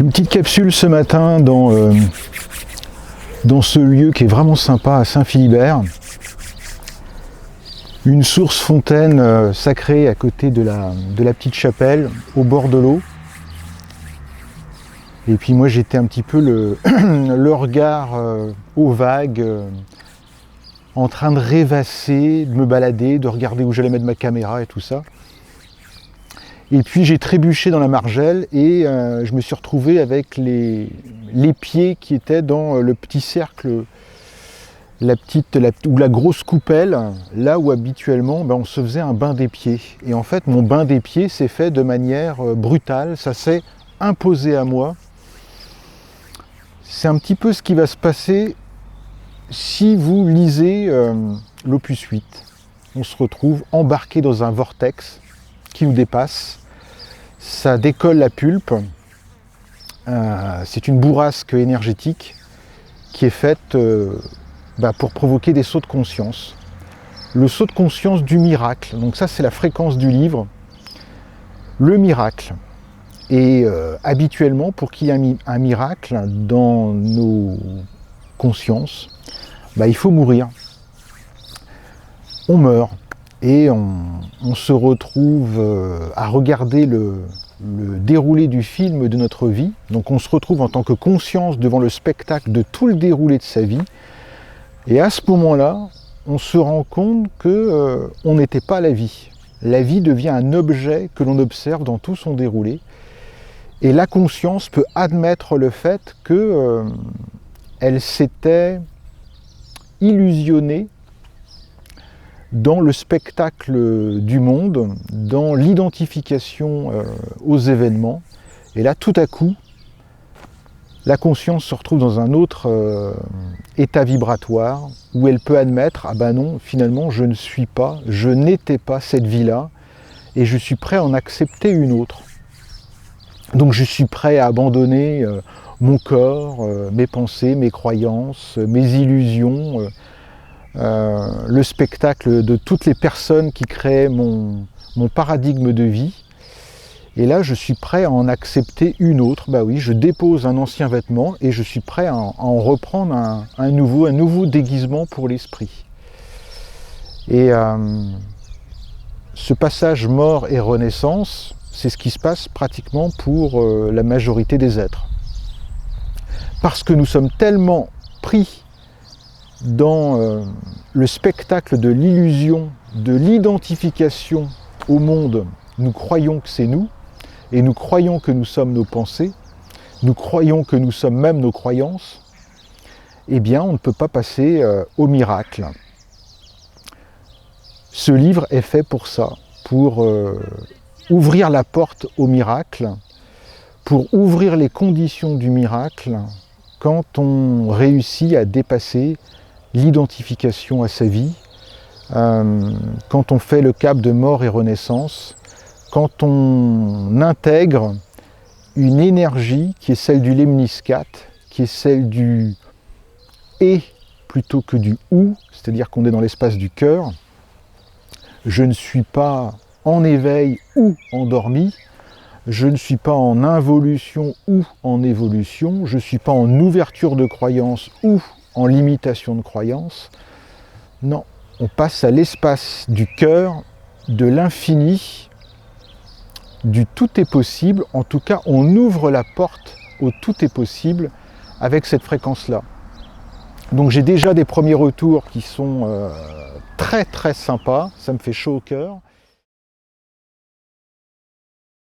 Une petite capsule ce matin dans ce lieu qui est vraiment sympa à Saint-Philibert. Une source fontaine sacrée à côté de la petite chapelle, au bord de l'eau. Et puis moi j'étais un petit peu le regard aux vagues, en train de rêvasser, de me balader, de regarder où j'allais mettre ma caméra et tout ça. Et puis j'ai trébuché dans la margelle et je me suis retrouvé avec les pieds qui étaient dans le petit cercle, ou la grosse coupelle, là où habituellement on se faisait un bain des pieds. Et en fait mon bain des pieds s'est fait de manière brutale, ça s'est imposé à moi. C'est un petit peu ce qui va se passer si vous lisez l'opus 8. On se retrouve embarqué dans un vortex qui nous dépasse. Ça décolle la pulpe. C'est une bourrasque énergétique qui est faite pour provoquer des sauts de conscience. Le saut de conscience du miracle. Donc ça, c'est la fréquence du livre. Le miracle. Et habituellement, pour qu'il y ait un miracle dans nos consciences, il faut mourir. On meurt. Et on se retrouve à regarder le déroulé du film de notre vie. Donc on se retrouve en tant que conscience devant le spectacle de tout le déroulé de sa vie. Et à ce moment-là, on se rend compte qu'on n'était pas la vie. La vie devient un objet que l'on observe dans tout son déroulé. Et la conscience peut admettre le fait qu'elle s'était illusionnée dans le spectacle du monde, dans l'identification aux événements. Et là, tout à coup, la conscience se retrouve dans un autre état vibratoire où elle peut admettre « Ah ben non, finalement, je ne suis pas, je n'étais pas cette vie-là et je suis prêt à en accepter une autre. » Donc je suis prêt à abandonner mon corps, mes pensées, mes croyances, mes illusions, le spectacle de toutes les personnes qui créaient mon paradigme de vie. Et là, je suis prêt à en accepter une autre. Oui, je dépose un ancien vêtement et je suis prêt à en reprendre un nouveau déguisement pour l'esprit. Et ce passage mort et renaissance, c'est ce qui se passe pratiquement pour la majorité des êtres. Parce que nous sommes tellement pris dans le spectacle de l'illusion, de l'identification au monde, nous croyons que c'est nous, et nous croyons que nous sommes nos pensées, nous croyons que nous sommes même nos croyances, eh bien on ne peut pas passer au miracle. Ce livre est fait pour ça, pour ouvrir la porte au miracle, pour ouvrir les conditions du miracle quand on réussit à dépasser l'identification à sa vie, quand on fait le cap de mort et renaissance, quand on intègre une énergie qui est celle du lemniscate, qui est celle du « et » plutôt que du « ou », c'est-à-dire qu'on est dans l'espace du cœur. Je ne suis pas en éveil ou endormi, je ne suis pas en involution ou en évolution, je ne suis pas en ouverture de croyance ou en limitation de croyance. Non, on passe à l'espace du cœur, de l'infini, du tout est possible. En tout cas, on ouvre la porte au tout est possible avec cette fréquence-là. Donc j'ai déjà des premiers retours qui sont très très sympas, ça me fait chaud au cœur.